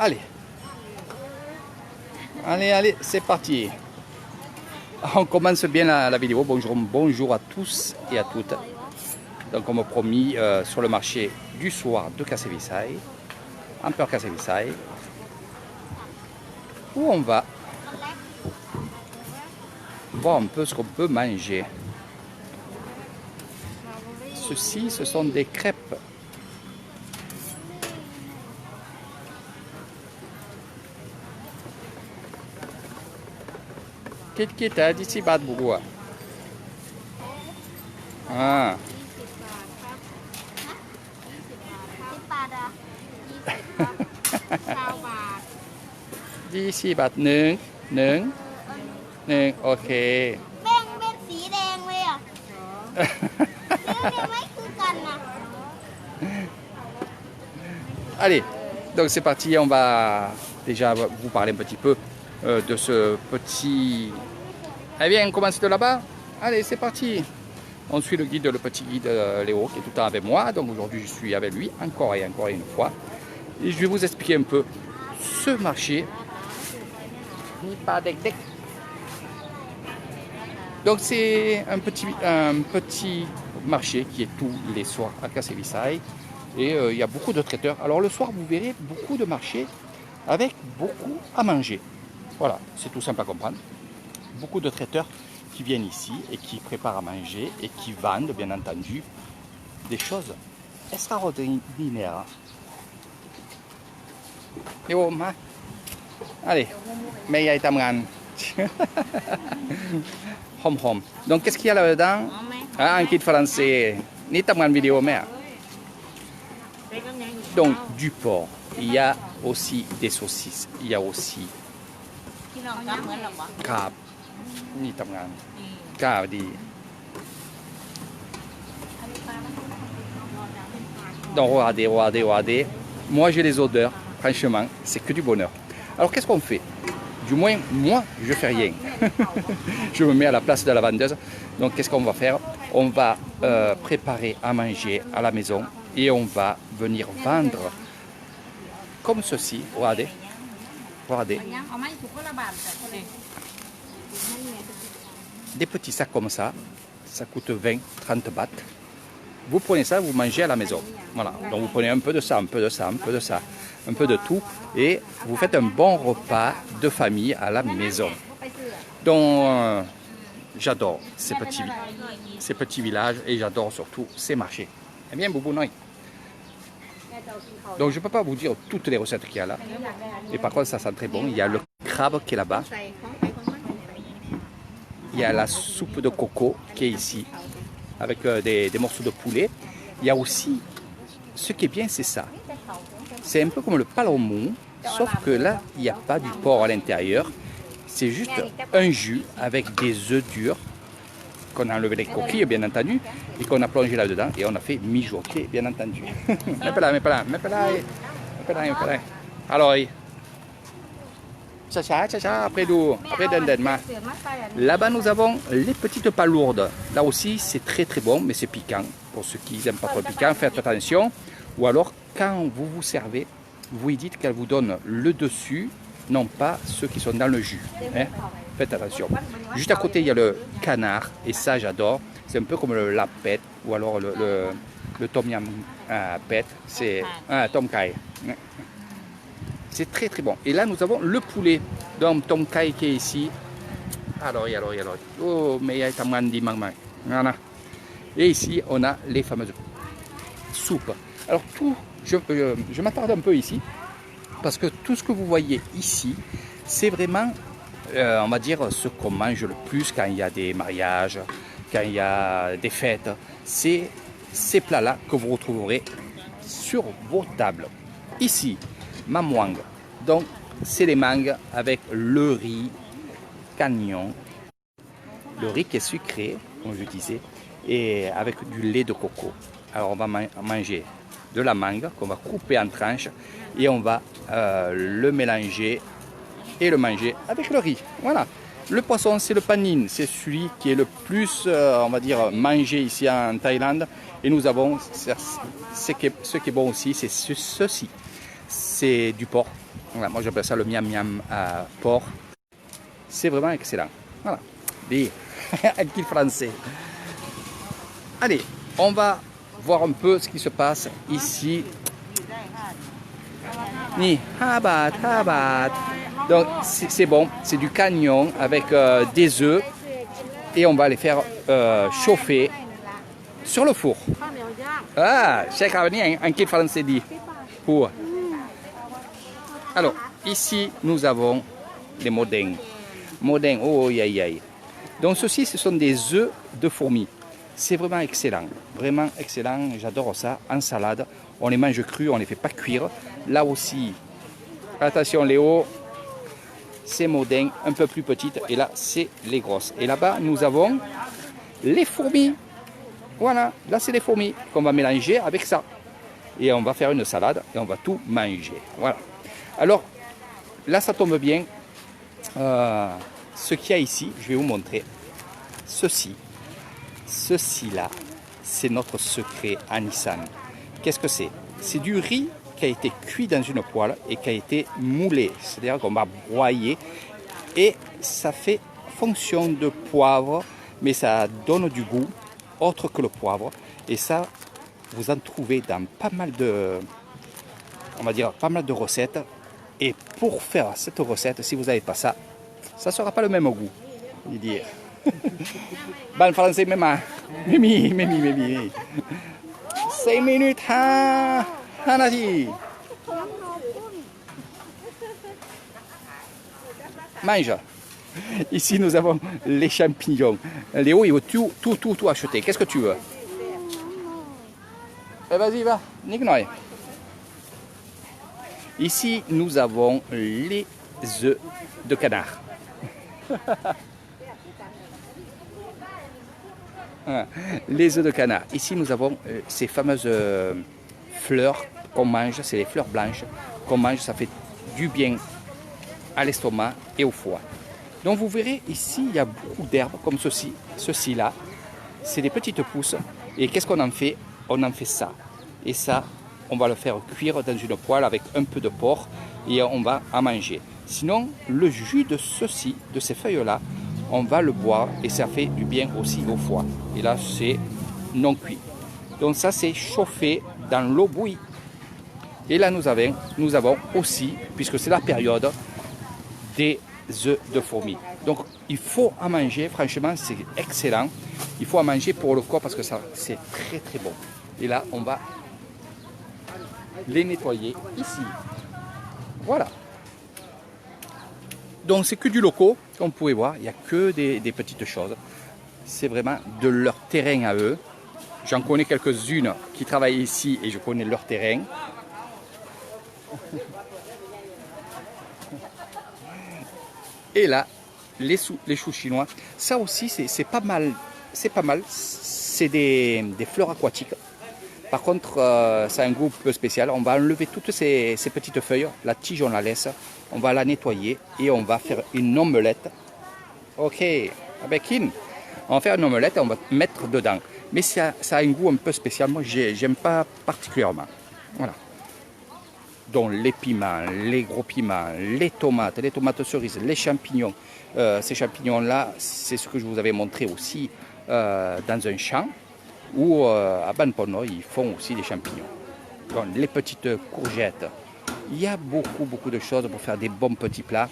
Allez. Allez, allez, c'est parti. On commence bien la vidéo. Bonjour à tous et à toutes. Donc, comme promis, sur le marché du soir de Cassé-Vissaye, Empire Cassé-Vissaye, où on va voir un peu ce qu'on peut manger. Ceci, ce sont des crêpes. Kita di 10 บาทบวก20 บาทหนึ่งโอเคแบ่งเป็นสีแดงเลยอ่ะไม่คือกันนะ Allez, donc c'est parti, on va déjà vous parler un petit peu de ce petit... Eh bien, on commence de là-bas. Allez, c'est parti. On suit le guide, le petit guide Léo, qui est tout le temps avec moi. Donc aujourd'hui, je suis avec lui encore et une fois. Et je vais vous expliquer un peu ce marché. Donc c'est un petit marché qui est tous les soirs à Cassé-Vissaye. Et il y a beaucoup de traiteurs. Alors le soir, vous verrez beaucoup de marchés avec beaucoup à manger. Voilà, c'est tout simple à comprendre. Beaucoup de traiteurs qui viennent ici et qui préparent à manger et qui vendent, bien entendu, des choses extraordinaires. Et oh, allez, mais il y a hom. Donc qu'est-ce qu'il y a là-dedans? Un kit français. Ni tamgan vidéo, mais. Donc du porc. Il y a aussi des saucisses. Il y a aussi ครับนี่ทำงานกล้าดี Donc regardez. Moi j'ai les odeurs, franchement, c'est que du bonheur. Alors qu'est-ce qu'on fait? Du moins, moi, je fais rien. Je me mets à la place de la vendeuse. Donc qu'est-ce qu'on va faire? On va préparer à manger à la maison et on va venir vendre comme ceci. Regardez. Des petits sacs comme ça coûte 20-30 bahts. Vous prenez ça, vous mangez à la maison. Voilà, donc vous prenez un peu de ça, un peu de tout, et vous faites un bon repas de famille à la maison. Donc j'adore ces petits villages et j'adore surtout ces marchés. Eh bien, Boubou Noy. Donc je ne peux pas vous dire toutes les recettes qu'il y a là. Et par contre ça sent très bon. Il y a le crabe qui est là-bas. Il y a la soupe de coco qui est ici. Avec des morceaux de poulet. Il y a aussi, ce qui est bien c'est ça. C'est un peu comme le palomou. Sauf que là il n'y a pas du porc à l'intérieur. C'est juste un jus avec des œufs durs. Qu'on a enlevé les coquilles bien entendu et qu'on a plongé là-dedans et on a fait mijoter bien entendu. Mais pas là. Alors, cha, après Denden. Là-bas nous avons les petites palourdes. Là aussi c'est très bon mais c'est piquant. Pour ceux qui n'aiment pas trop piquant, faites attention. Ou alors quand vous vous servez, vous lui dites qu'elle vous donne le dessus, non pas ceux qui sont dans le jus. Hein? Faites attention. Juste à côté, il y a le canard, et ça j'adore. C'est un peu comme le lapet, ou alors le tom yam pet, c'est un tom kai. C'est très bon. Et là, nous avons le poulet, donc tom kai qui est ici. Alors. Oh, mais il y a tamandi mangmang. Voilà. Et ici, on a les fameuses soupes. Alors tout, je m'attarde un peu ici, parce que tout ce que vous voyez ici, c'est vraiment... on va dire ce qu'on mange le plus quand il y a des mariages, quand il y a des fêtes. C'est ces plats-là que vous retrouverez sur vos tables. Ici, mamwang. Donc, c'est les mangues avec le riz cagnon. Le riz qui est sucré, comme je disais, et avec du lait de coco. Alors, on va manger de la mangue qu'on va couper en tranches et on va le mélanger et le manger avec le riz. Voilà. Le poisson, c'est le panin, c'est celui qui est le plus, on va dire, mangé ici en Thaïlande. Et nous avons, ce qui est bon aussi, c'est ceci. C'est du porc Voilà, moi j'appelle ça le miam miam porc. C'est vraiment excellent. Voilà. Des kill français. Allez, on va voir un peu ce qui se passe ici. Ni habat, habat. Donc c'est bon, c'est du canyon avec des œufs et on va les faire chauffer sur le four. Ah, c'est un kill français dit. Pour. Alors, ici nous avons les modins. Modin, oh aïe aïe aïe. Donc ceci, ce sont des œufs de fourmis. C'est vraiment excellent, j'adore ça, en salade. On les mange crus, on ne les fait pas cuire. Là aussi, attention Léo, c'est modin, un peu plus petites, et là c'est les grosses. Et là-bas, nous avons les fourmis. Voilà, là c'est les fourmis qu'on va mélanger avec ça. Et on va faire une salade et on va tout manger. Voilà. Alors, là ça tombe bien. Ce qu'il y a ici, je vais vous montrer. Ceci là, c'est notre secret à Nissan. Qu'est-ce que c'est? C'est du riz qui a été cuit dans une poêle et qui a été moulé. C'est-à-dire qu'on va broyer et ça fait fonction de poivre, mais ça donne du goût autre que le poivre. Et ça, vous en trouvez dans pas mal de, on va dire, pas mal de recettes. Et pour faire cette recette, si vous n'avez pas ça, ça ne sera pas le même goût. Dire. Ban français, même. Mimi. 5 minutes, Hanaji. Mange. Ici, nous avons les champignons. Léo, il veut tout acheter. Qu'est-ce que tu veux? Eh, vas-y, va. Nique-noi. Ici, nous avons les œufs de canard. Les œufs de canard. Ici, nous avons ces fameuses fleurs qu'on mange. C'est les fleurs blanches qu'on mange. Ça fait du bien à l'estomac et au foie. Donc, vous verrez, ici, il y a beaucoup d'herbes comme ceci. Ceci-là, c'est des petites pousses. Et qu'est-ce qu'on en fait? On en fait ça. Et ça, on va le faire cuire dans une poêle avec un peu de porc et on va en manger. Sinon, le jus de ceci, de ces feuilles-là, on va le boire et ça fait du bien aussi au foie. Et là, c'est non cuit. Donc ça, c'est chauffé dans l'eau bouillie. Et là, nous avons aussi, puisque c'est la période, des œufs de fourmis. Donc, il faut en manger. Franchement, c'est excellent. Il faut en manger pour le corps parce que c'est très, très bon. Et là, on va les nettoyer ici. Voilà. Donc c'est que du locaux, comme vous pouvez voir, il n'y a que des petites choses. C'est vraiment de leur terrain à eux. J'en connais quelques-unes qui travaillent ici et je connais leur terrain. Et là, les choux chinois, ça aussi c'est pas mal. C'est des fleurs aquatiques. Par contre, ça a un goût un peu spécial. On va enlever toutes ces petites feuilles. La tige, on la laisse. On va la nettoyer et on va faire une omelette. Ok, avec Kim. On va faire une omelette et on va mettre dedans. Mais ça a un goût un peu spécial. Moi, j'aime pas particulièrement. Voilà. Donc, les piments, les gros piments, les tomates cerises, les champignons. Ces champignons-là, c'est ce que je vous avais montré aussi dans un champ. Ou à Banpono, ils font aussi des champignons. Donc, les petites courgettes. Il y a beaucoup de choses pour faire des bons petits plats.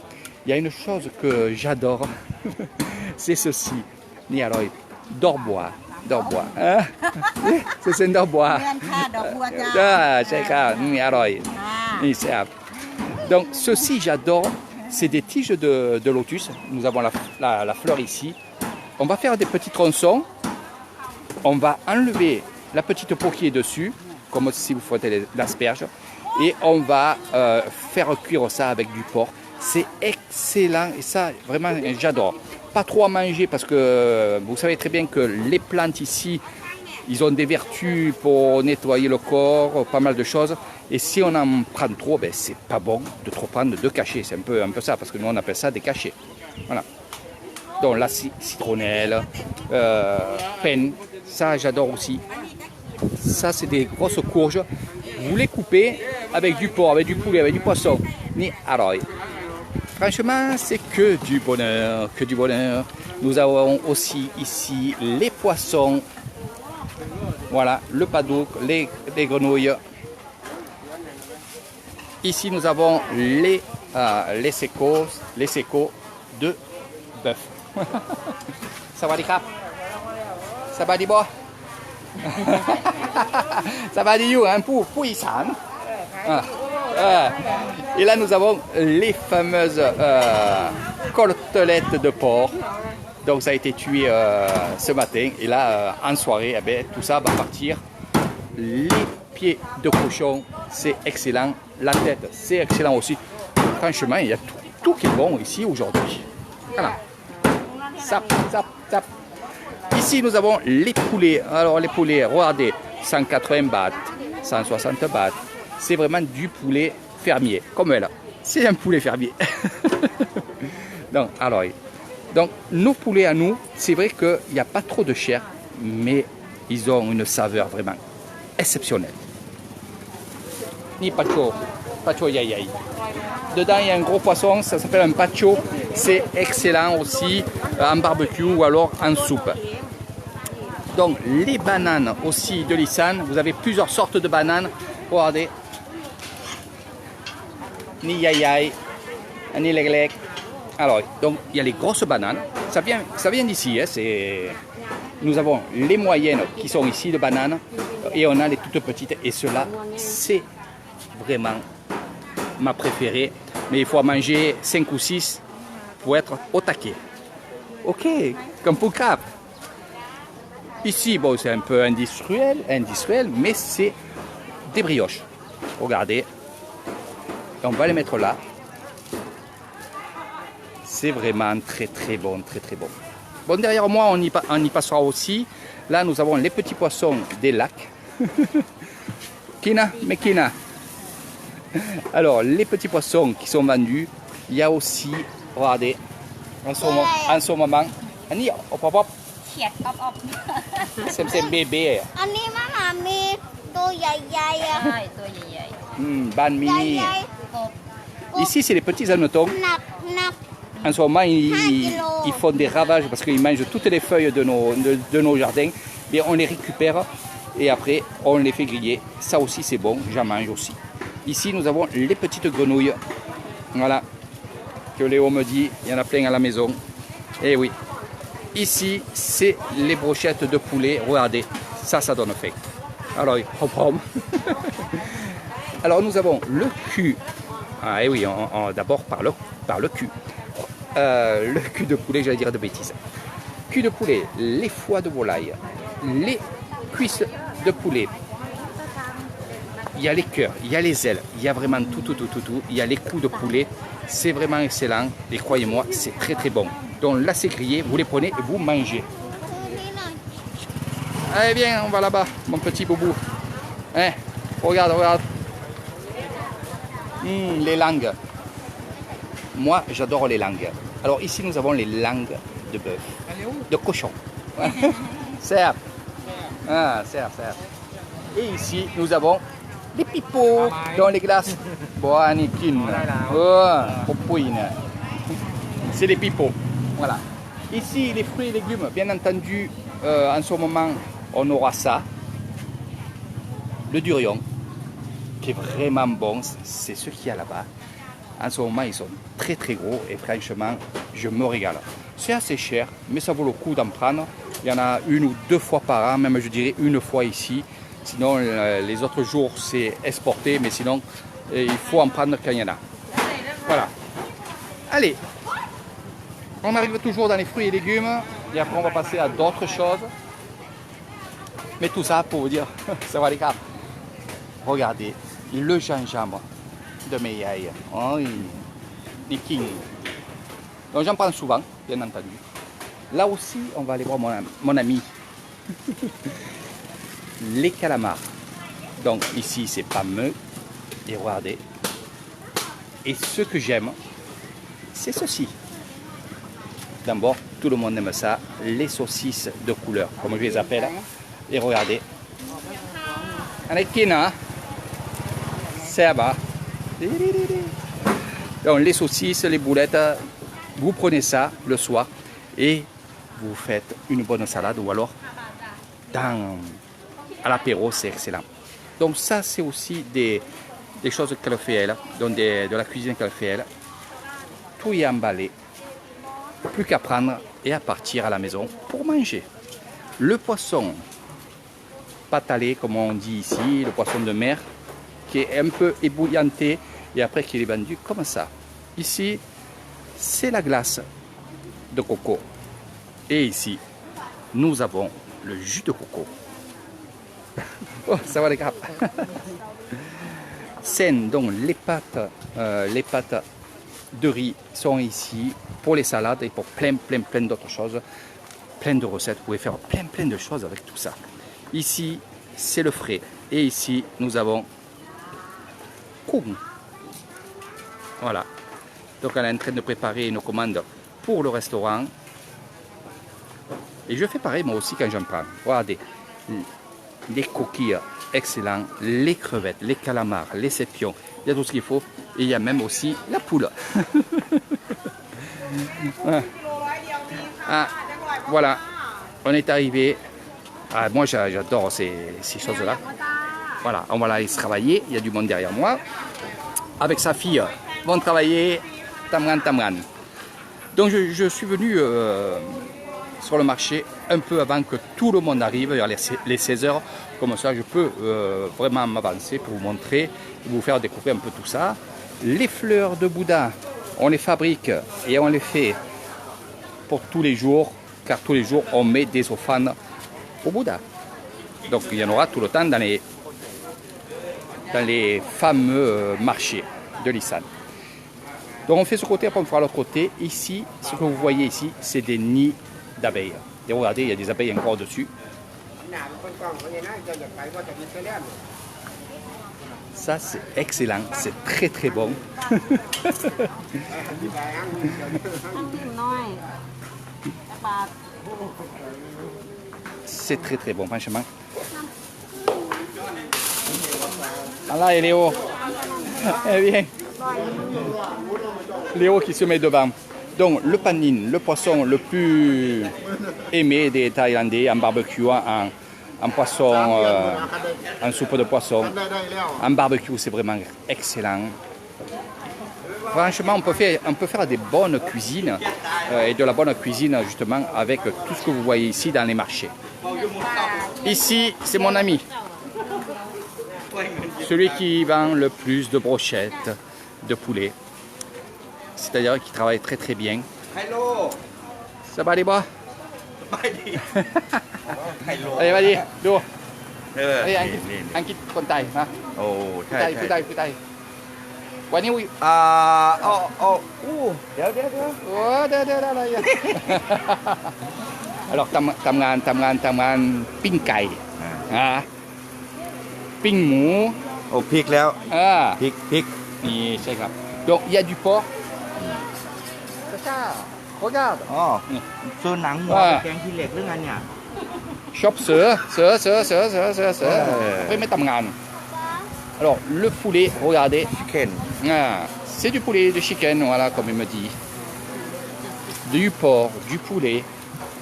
Il y a une chose que j'adore, c'est ceci. Ni alors, d'orbois. Hein? C'est un d'orbois. Ah, c'est ça. Ni alors. Donc, ceci, j'adore. C'est des tiges de lotus. Nous avons la fleur ici. On va faire des petits tronçons. On va enlever la petite peau qui est dessus, comme si vous frottez l'asperge. Et on va faire cuire ça avec du porc. C'est excellent et ça, vraiment, j'adore. Pas trop à manger parce que vous savez très bien que les plantes ici, ils ont des vertus pour nettoyer le corps, pas mal de choses. Et si on en prend trop, ben, c'est pas bon de trop prendre de cachets. C'est un peu ça, parce que nous on appelle ça des cachets. Voilà. Donc la citronnelle, penne, ça j'adore aussi. Ça c'est des grosses courges. vous les coupez avec du porc, avec du poulet, avec du poisson. Ni alors, franchement, c'est que du bonheur, que du bonheur. Nous avons aussi ici les poissons. Voilà, le padouk, les grenouilles. Ici, nous avons les sécos de bœuf. Ça va, les cap? Ça va, les bois? Ça va, les you, hein, pour Isan. Et là, nous avons les fameuses côtelettes de porc. Donc, ça a été tué ce matin. Et là, en soirée, eh bien, tout ça va partir. Les pieds de cochon, c'est excellent. La tête, c'est excellent aussi. Franchement, il y a tout qui est bon ici aujourd'hui. Voilà. Zap, zap, zap. Ici, nous avons les poulets. Alors, les poulets, regardez, 180 bahts, 160 bahts. C'est vraiment du poulet fermier, comme elle. C'est un poulet fermier. Donc, alors, nos poulets à nous, c'est vrai qu'il n'y a pas trop de chair, mais ils ont une saveur vraiment exceptionnelle. Ni pacho yai yai. Dedans, il y a un gros poisson, ça s'appelle un pacho. C'est excellent aussi en barbecue ou alors en soupe. Donc, les bananes aussi de l'Isan. Vous avez plusieurs sortes de bananes. Regardez. Ni yai yai, ni leglek. Alors, donc, il y a les grosses bananes. Ça vient d'ici. Hein, nous avons les moyennes qui sont ici de bananes. Et on a les toutes petites. Et cela, c'est vraiment ma préférée. Mais il faut en manger 5 ou 6 pour être au taquet. Ok, comme pour Cap. Ici, bon, c'est un peu industriel, mais c'est des brioches. Regardez. Et on va les mettre là. C'est vraiment très très bon, très très bon. Bon, derrière moi, on y passera aussi. Là, nous avons les petits poissons des lacs. Kina, mais Kina. Alors, les petits poissons qui sont vendus, il y a aussi, regardez, en ce moment, Annie, hop, hop, hop. C'est bébé. อันนี้มันหามีตัวใหญ่ๆอ่ะ ใช่ตัวใหญ่ Ban ให mini. ญ่ ๆกบ Ici, c'est les petits hannetons. ๆหนัก En ce moment, ils font des ravages parce qu'ils mangent toutes les feuilles de nos jardins. Mais on les récupère et après, on les fait griller. Ça aussi, c'est bon. J'en mange aussi. Ici, nous avons les petites grenouilles. Voilà. Que Léo me dit, il y en a plein à la maison. Et oui. Ici, c'est les brochettes de poulet. Regardez, ça donne faim. Alors, hop, hop. Alors, nous avons le cul. Ah, et oui, d'abord par le cul. Le cul de poulet, j'allais dire de bêtises. Cul de poulet, les foies de volaille, les cuisses de poulet. Il y a les cœurs, il y a les ailes, il y a vraiment tout. Il y a les coups de poulet. C'est vraiment excellent. Et croyez-moi, c'est très très bon. Donc là, c'est grillé. Vous les prenez et vous mangez. ๆนี่หน่อย Allez, viens, on va là-bas, mon petit boubou. Hein, regarde. Les langues. Moi, j'adore les langues. Alors ici, nous avons les langues de bœuf, de cochon. Serre. Ah, serre. Et ici, nous avons les pipeaux dans les glaces. Boanikin. C'est les pipeaux. Voilà. Ici, les fruits et légumes, bien entendu, en ce moment, on aura ça. Le durian, qui est vraiment bon. C'est ce qu'il y a là-bas. En ce moment, ils sont très très gros et franchement, je me régale. C'est assez cher, mais ça vaut le coup d'en prendre. Il y en a 1 ou 2 fois par an, même je dirais 1 fois ici. Sinon, les autres jours, c'est exporté, mais sinon, il faut en prendre quand il y en a. Voilà. Allez, on arrive toujours dans les fruits et légumes. Et après, on va passer à d'autres choses. Mais tout ça pour vous dire, ça va les gars. Regardez, le gingembre de Meilhaï. Oh, les kings. Donc j'en prends souvent, bien entendu. Là aussi, on va aller voir mon ami. Les calamars. Donc ici, c'est fameux. Et regardez. Et ce que j'aime, c'est ceci. D'abord, tout le monde aime ça. Les saucisses de couleur, comme je les appelle. Et regardez. Allez, Kina. C'est bas. Donc les saucisses, les boulettes, vous prenez ça le soir et vous faites une bonne salade ou alors à l'apéro, c'est excellent. Donc ça, c'est aussi des choses qu'elle fait elle, donc de la cuisine qu'elle fait elle. Tout est emballé, plus qu'à prendre et à partir à la maison pour manger. Le poisson patalé, comme on dit ici, le poisson de mer, qui est un peu ébouillanté et après qu'il est vendu comme ça. Ici, c'est la glace de coco. Et ici, nous avons le jus de coco. Oh, ça va les gars. Donc les pâtes de riz sont ici pour les salades et pour plein d'autres choses. Plein de recettes, vous pouvez faire plein de choses avec tout ça. Ici, c'est le frais. Et ici, nous avons Koum. Voilà. Donc elle est en train de préparer nos commandes pour le restaurant. Et je fais pareil moi aussi quand j'en prends. Regardez. Les coquilles excellents, les crevettes, les calamars, les sépions. Il y a tout ce qu'il faut. Et il y a même aussi la poule. Ah, voilà. On est arrivé. Ah, moi j'adore ces choses-là. Voilà, on va aller travailler. Il y a du monde derrière moi. Avec sa fille, vont travailler. Tamran. Donc je suis venu sur le marché un peu avant que tout le monde arrive, vers les 16 h. Comme ça, je peux vraiment m'avancer pour vous montrer, vous faire découvrir un peu tout ça. Les fleurs de Bouddha, on les fabrique et on les fait pour tous les jours, car tous les jours, on met des offrandes au Bouddha. Donc il y en aura tout le temps dans les fameux marchés de Lisan. Donc on fait ce côté, après on fera l'autre côté. Ici, ce que vous voyez ici, c'est des nids d'abeilles. Et regardez, il y a des abeilles encore dessus. Ça, c'est excellent, c'est très bon. C'est très bon, franchement. Voilà, et Léo. Eh bien. Léo qui se met devant. Donc le panin, le poisson le plus aimé des Thaïlandais en barbecue, en poisson, en soupe de poisson, en barbecue, c'est vraiment excellent. Franchement, on peut faire des bonnes cuisines et de la bonne cuisine justement avec tout ce que vous voyez ici dans les marchés. Ici, c'est mon ami, celui qui vend le plus de brochettes de poulet. C'est-à-dire qu'il travaille très bien. Ça va les bras? Allez, vas-y, do. Allez, un kit con Thaï. Oh, Thaï.วันนี้ Alors ทำงานปิ้งไก่ปิ้งหมู โอ้พริกแล้วพริก นี่ใช่ครับ Donc il y a du porc. C'est ça. Regarde. อ๋อซื้อหนังหมูแกงขี้เหล็กหรือไงเนี่ย Shop เสือ Après mettre en gamme. Alors le poulet, regardez. Chicken. C'est du poulet, de chicken, voilà, comme il me dit. Du porc, du poulet.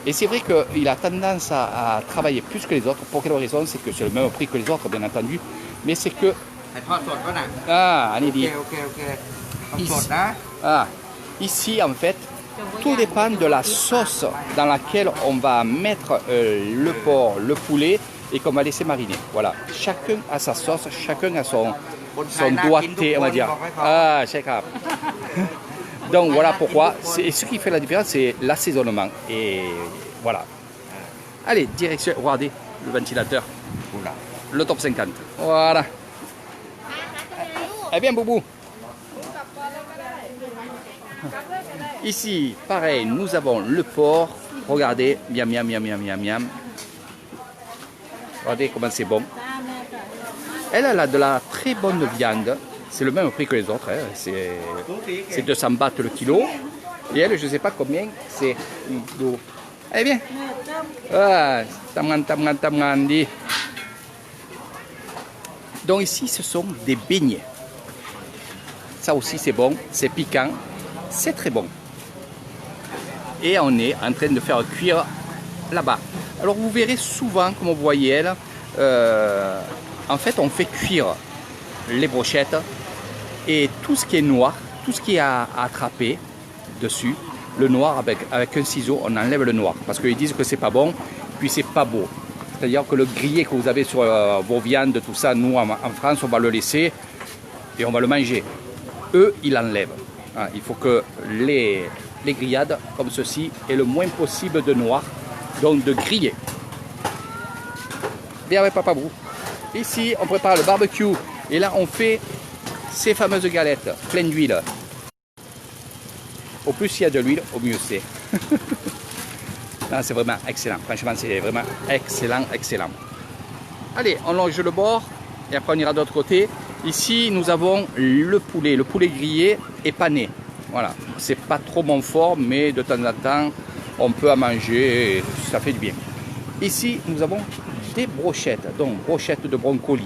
Et c'est vrai qu'il a tendance à travailler plus que les autres. Pour quelle raison? C'est que c'est le même prix que les autres, bien entendu. Mais c'est que... Ici, en fait, tout dépend de la sauce dans laquelle on va mettre le porc, le poulet et qu'on va laisser mariner. Voilà. Chacun a sa sauce, chacun a son doigté, on va dire. C'est grave. Donc voilà pourquoi. Et ce qui fait la différence, c'est l'assaisonnement. Et voilà. Allez, direction. Regardez le ventilateur. Le top 50. Voilà. Eh bien, Boubou. Ici, pareil, nous avons le porc. Regardez, miam. Regardez comment c'est bon. Elle a de la très bonne viande. C'est le même prix que les autres. Hein. C'est 200 bahts le kilo. Et elle, je ne sais pas combien, c'est... Eh bien. Tamran, dit. Donc ici, ce sont des beignets. Ça aussi c'est bon, c'est piquant, c'est très bon. Et on est en train de faire cuire là-bas. Alors vous verrez souvent, comme vous voyez elle, en fait on fait cuire les brochettes et tout ce qui est noir, tout ce qui est à attraper dessus, le noir avec un ciseau, on enlève le noir parce qu'ils disent que c'est pas bon, puis c'est pas beau. C'est-à-dire que le grillé que vous avez sur vos viandes, tout ça, nous en France on va le laisser et on va le manger. Eux ils l'enlèvent. Hein, il faut que les grillades comme ceci aient le moins possible de noir, donc de griller. Viens avec Papa Brou. Ici on prépare le barbecue et là on fait ces fameuses galettes pleines d'huile. Au plus il y a de l'huile, au mieux c'est. C'est vraiment excellent. Franchement, c'est vraiment excellent, excellent. Allez, on longe le bord et après on ira de l'autre côté. Ici, nous avons le poulet grillé et pané. Voilà, c'est pas trop bon fort, mais de temps en temps, on peut en manger et ça fait du bien. Ici, nous avons des brochettes, donc brochettes de brocoli,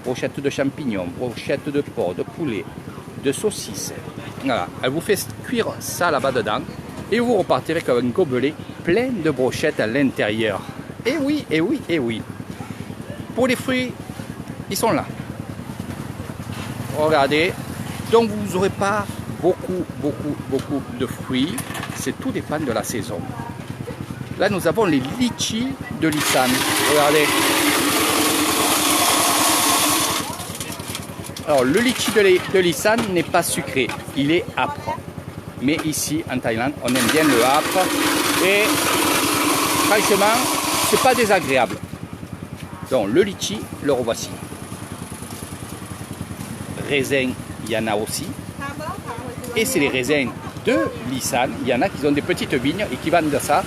brochettes de champignons, brochettes de porc, de poulet, de saucisses. Voilà, elle vous fait cuire ça là-bas dedans et vous repartez avec un gobelet plein de brochettes à l'intérieur. Et oui, et oui, et oui. Pour les fruits, ils sont là. Regardez, donc vous n'aurez pas beaucoup de fruits. C'est tout dépend de la saison. Là, nous avons les litchis de Lissan. Regardez. Alors, le litchi de Lissan n'est pas sucré, il est âpre. Mais ici, en Thaïlande, on aime bien le âpre. Et franchement, c'est pas désagréable. Donc, le litchi, le revoici. Raisin, il y en a aussi. Et c'est les raisins de Lissan. Il y en a qui ont des petites vignes et qui vendent ça.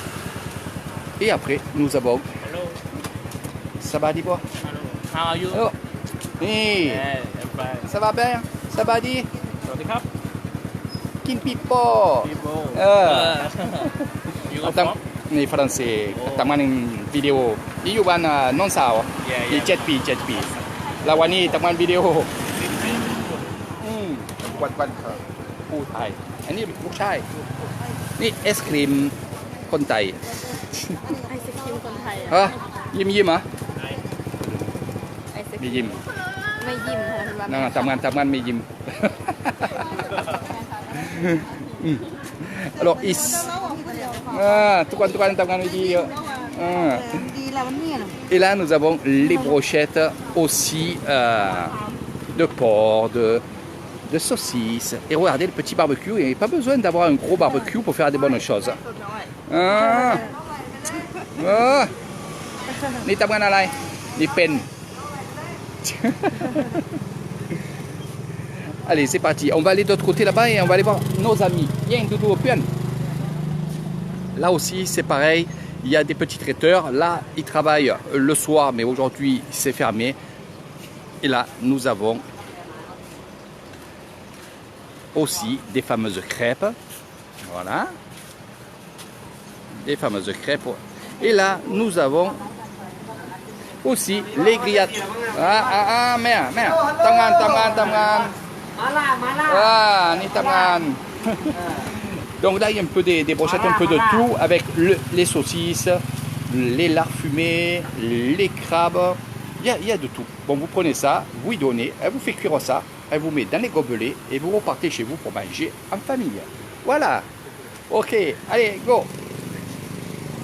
Et après, nous avons... Ça va, dis quoi? How are you? Oh. Hey. Yeah, I'm fine. Ça va bien? Ça va dire? สวัสดีครับ Kin Pipo. people you go Attends, from ni français. Taman vidéo. Niอยู่บ้านน้องสาว Yeah, มี yeah. 7 ปีแล้ววันนี้ทำงานวิดีโอวันผู้ไทยอันนี้ลูกชายนี่ไอศครีมคนไทย ไอศครีมคนไทย ฮะยิ้มเหรอ ไอศครี ไม่ ม ยิ้ม ไม่ยิ้มค่ะคุณว่า นั่งทำงานไม่ยิ้ม alors ici ทุกคนทำงานไม่ดีเยอะ Et là, nous avons les brochettes aussi de porc, de saucisses. Et regardez le petit barbecue. Il n'y a pas besoin d'avoir un gros barbecue pour faire des bonnes choses. Ni taman alai, ni pen. Allez, c'est parti. On va aller de l'autre côté là-bas et on va aller voir nos amis. Viens, Doudou, Pian. Là aussi, c'est pareil. Il y a des petits traiteurs. Là, ils travaillent le soir, mais aujourd'hui, c'est fermé. Et là, nous avons aussi des fameuses crêpes. Voilà. Des fameuses crêpes. Et là, nous avons aussi les grillades. Merde. Tangan. Ah, ni tangan. Donc là, il y a un peu des brochettes, un peu de tout, avec les saucisses, les lards fumés, les crabes. Il y a de tout. Bon, vous prenez ça, vous y donnez, elle vous fait cuire ça, elle vous met dans les gobelets et vous repartez chez vous pour manger en famille. Voilà. Ok, allez, go.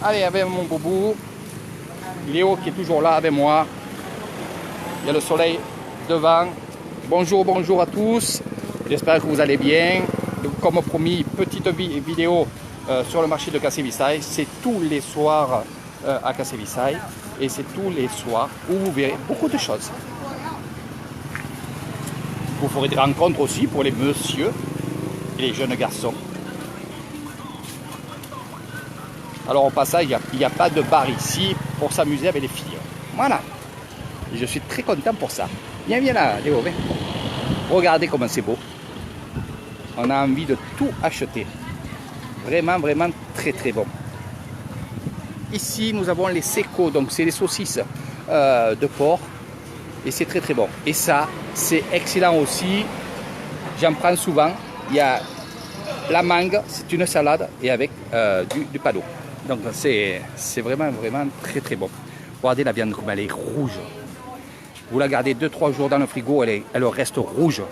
Allez, avec mon boubou. Léo qui est toujours là avec moi. Il y a le soleil devant. Bonjour à tous. J'espère que vous allez bien. Comme promis, petite vidéo sur le marché de Kassevisai. C'est tous les soirs à Kassevisai. Et c'est tous les soirs où vous verrez beaucoup de choses. Vous ferez des rencontres aussi pour les messieurs et les jeunes garçons. Alors au passage, il n'y a pas de bar ici pour s'amuser avec les filles. Voilà. Et je suis très content pour ça. Viens là, Léo, viens. Regardez comment c'est beau. On a envie de tout acheter. Vraiment très bon. Ici, nous avons les secos, donc c'est les saucisses de porc. Et c'est très bon. Et ça, c'est excellent aussi j'en prends souvent. Il y a la mangue, c'est une salade et avec du pado. Donc c'est vraiment, vraiment très très bon. Regardez la viande comme elle est rouge. Vous la gardez 2-3 jours dans le frigo, elle reste rouge.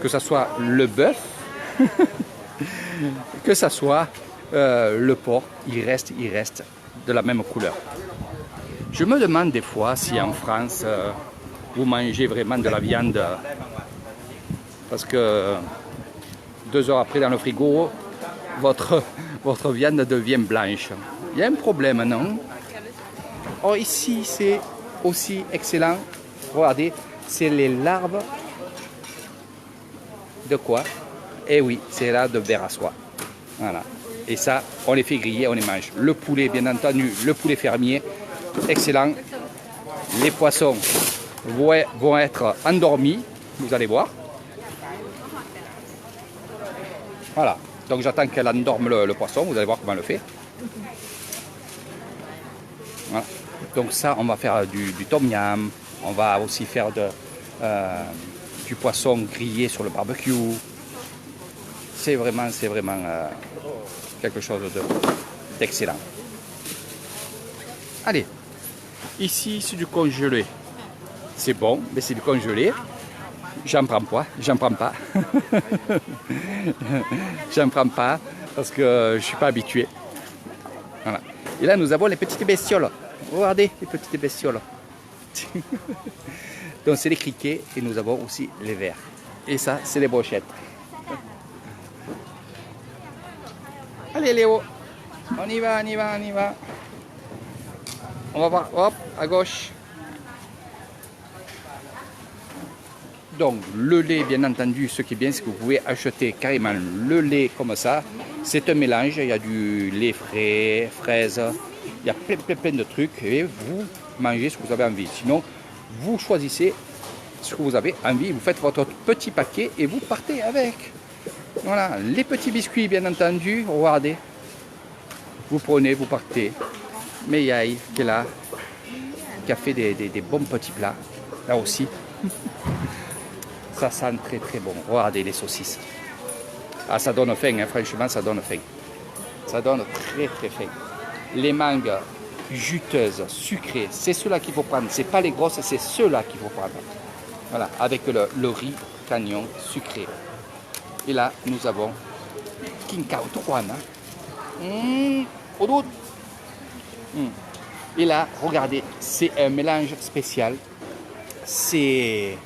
Que ce soit le bœuf, que ce soit le porc, il reste de la même couleur. Je me demande des fois si en France, vous mangez vraiment de la viande, parce que 2 heures après dans le frigo, votre viande devient blanche. Il y a un problème, non? Oh, ici, c'est aussi excellent. Regardez, c'est les larves de quoi? Eh oui, c'est là de ver à soie. Voilà. Et ça, on les fait griller, on les mange. Le poulet, bien entendu, le poulet fermier, excellent. Les poissons vont être endormis, vous allez voir. Voilà. Donc j'attends qu'elle endorme le poisson, vous allez voir comment elle le fait. Voilà. Donc ça, on va faire du tom yam. On va aussi faire du poisson grillé sur le barbecue. C'est vraiment quelque chose d'excellent. Allez, ici c'est du congelé. C'est bon, mais c'est du congelé. J'en prends pas. J'en prends pas parce que je ne suis pas habitué. Voilà. Et là, nous avons les petites bestioles. Regardez les petites bestioles. Donc c'est les criquets et nous avons aussi les vers. Et ça, c'est les brochettes. Allez Léo, on y va. On va voir, hop, à gauche. Donc le lait, bien entendu, ce qui est bien, c'est que vous pouvez acheter carrément le lait comme ça. C'est un mélange, il y a du lait frais, fraises, il y a plein de trucs et vous mangez ce que vous avez envie. Sinon, vous choisissez ce que vous avez envie, vous faites votre petit paquet et vous partez avec. Voilà, les petits biscuits, bien entendu, regardez. Vous prenez, vous partez. Meyaï qui est là, qui a fait des bons petits plats, là aussi. Ça sent très très bon. Regardez les saucisses. Ah, ça donne faim, hein. Franchement, ça donne faim. Ça donne très très faim. Les mangues juteuses, sucrées, c'est ceux-là qu'il faut prendre. C'est pas les grosses, c'est ceux-là qu'il faut prendre. Voilà, avec le riz canyon sucré. Et là, nous avons King Kao Tuan. Et là, regardez, c'est un mélange spécial. C'est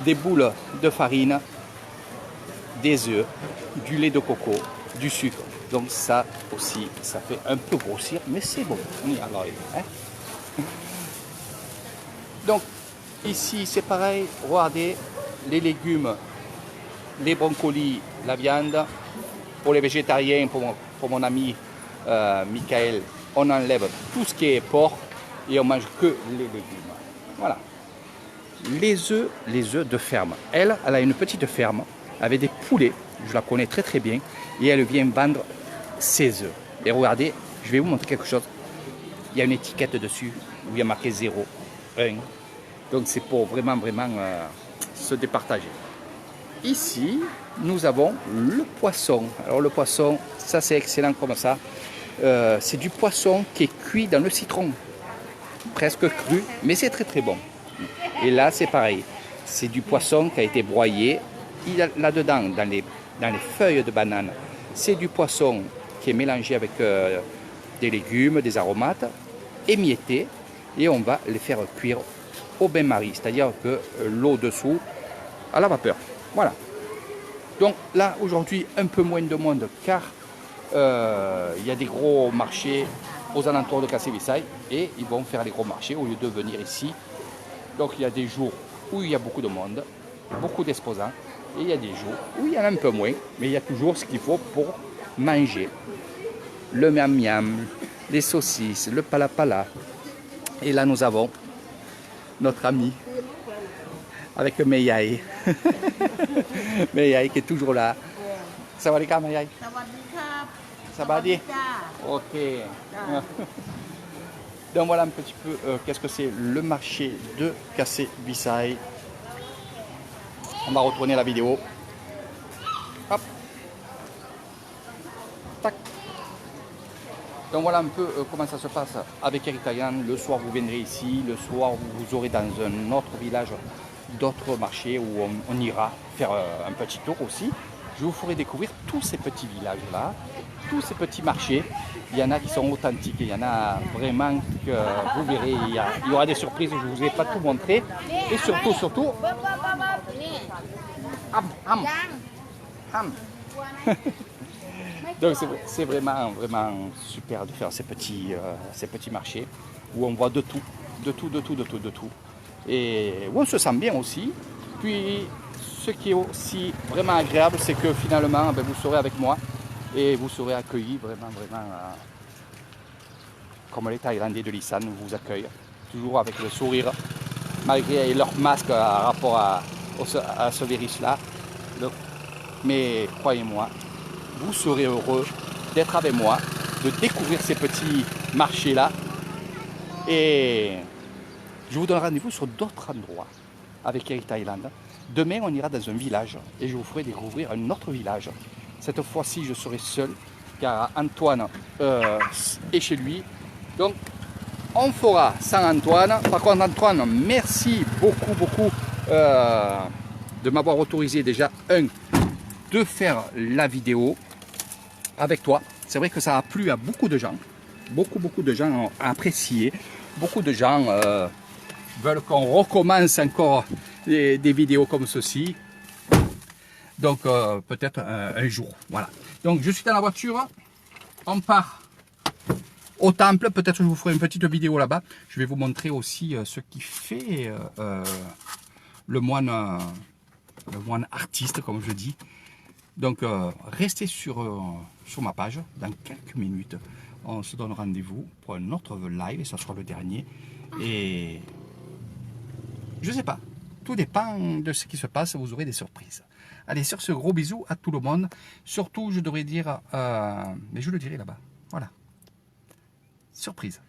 des boules de farine, des œufs, du lait de coco, du sucre. Donc ça aussi, ça fait un peu grossir, mais c'est bon. Alors, hein? Donc ici, c'est pareil. Regardez, les légumes, les brocolis, la viande. Pour les végétariens, pour mon ami Michael, on enlève tout ce qui est porc et on mange que les légumes. Voilà. Les œufs de ferme. Elle a une petite ferme avec des poulets. Je la connais très très bien. Et elle vient vendre ses œufs. Et regardez, je vais vous montrer quelque chose. Il y a une étiquette dessus où il y a marqué 0, 1. Donc c'est pour vraiment se départager. Ici, nous avons le poisson. Alors le poisson, ça c'est excellent comme ça. C'est du poisson qui est cuit dans le citron. Presque cru, mais c'est très très bon. Et là, c'est pareil. C'est du poisson qui a été broyé. Là-dedans, dans les feuilles de banane, c'est du poisson qui est mélangé avec des légumes, des aromates, émietté. Et on va les faire cuire au bain-marie. C'est-à-dire que l'eau dessous, à la vapeur. Voilà. Donc là, aujourd'hui, un peu moins de monde car il y a des gros marchés aux alentours de Kassé-Bisaï et ils vont faire les gros marchés au lieu de venir ici. Donc il y a des jours où il y a beaucoup de monde, beaucoup d'exposants et il y a des jours où il y en a un peu moins, mais il y a toujours ce qu'il faut pour manger. Le miam-miam, les saucisses, le pala-pala. Et là, nous avons notre ami avec Meyaï. Meyaï qui est toujours là. Sawadika Meyaï. Sabadi. Ok. Donc voilà un petit peu qu'est-ce que c'est le marché de Kassé-Bisaï. On va retourner la vidéo. Hop. Tac. Donc voilà un peu comment ça se passe avec Eric Tailland. Le soir, vous viendrez ici. Le soir, vous aurez dans un autre village d'autres marchés où on ira faire un petit tour aussi. Je vous ferai découvrir tous ces petits villages-là, tous ces petits marchés. Il y en a qui sont authentiques, il y en a vraiment que vous verrez, il y aura des surprises, je ne vous ai pas tout montré. Et surtout, ham. Donc c'est vraiment super de faire ces petits marchés où on voit de tout. Et où on se sent bien aussi. Puis ce qui est aussi vraiment agréable, c'est que finalement vous serez avec moi et vous serez accueillis vraiment comme les Thaïlandais de l'Isan vous accueillent, toujours avec le sourire, malgré leur masque par rapport à ce virus-là. Mais croyez-moi, vous serez heureux d'être avec moi, de découvrir ces petits marchés-là. Et je vous donne rendez-vous sur d'autres endroits avec Eric Tailland. Demain, on ira dans un village et je vous ferai découvrir un autre village. Cette fois-ci, je serai seul car Antoine est chez lui. Donc, on fera sans Antoine. Par contre, Antoine, merci beaucoup de m'avoir autorisé déjà de faire la vidéo avec toi. C'est vrai que ça a plu à beaucoup de gens. Beaucoup de gens ont apprécié. Beaucoup de gens veulent qu'on recommence encore des vidéos comme ceci. Donc peut-être un jour. Voilà. Donc je suis dans la voiture. On part au temple. Peut-être je vous ferai une petite vidéo là-bas. Je vais vous montrer aussi ce qui fait le moine artiste, comme je dis. Donc restez sur ma page. Dans quelques minutes, on se donne rendez-vous pour un autre live et ça sera le dernier. Et je sais pas. Tout dépend de ce qui se passe. Vous aurez des surprises. Allez, sur ce, gros bisous à tout le monde. Surtout, je devrais dire, mais je le dirai là-bas. Voilà. Surprise.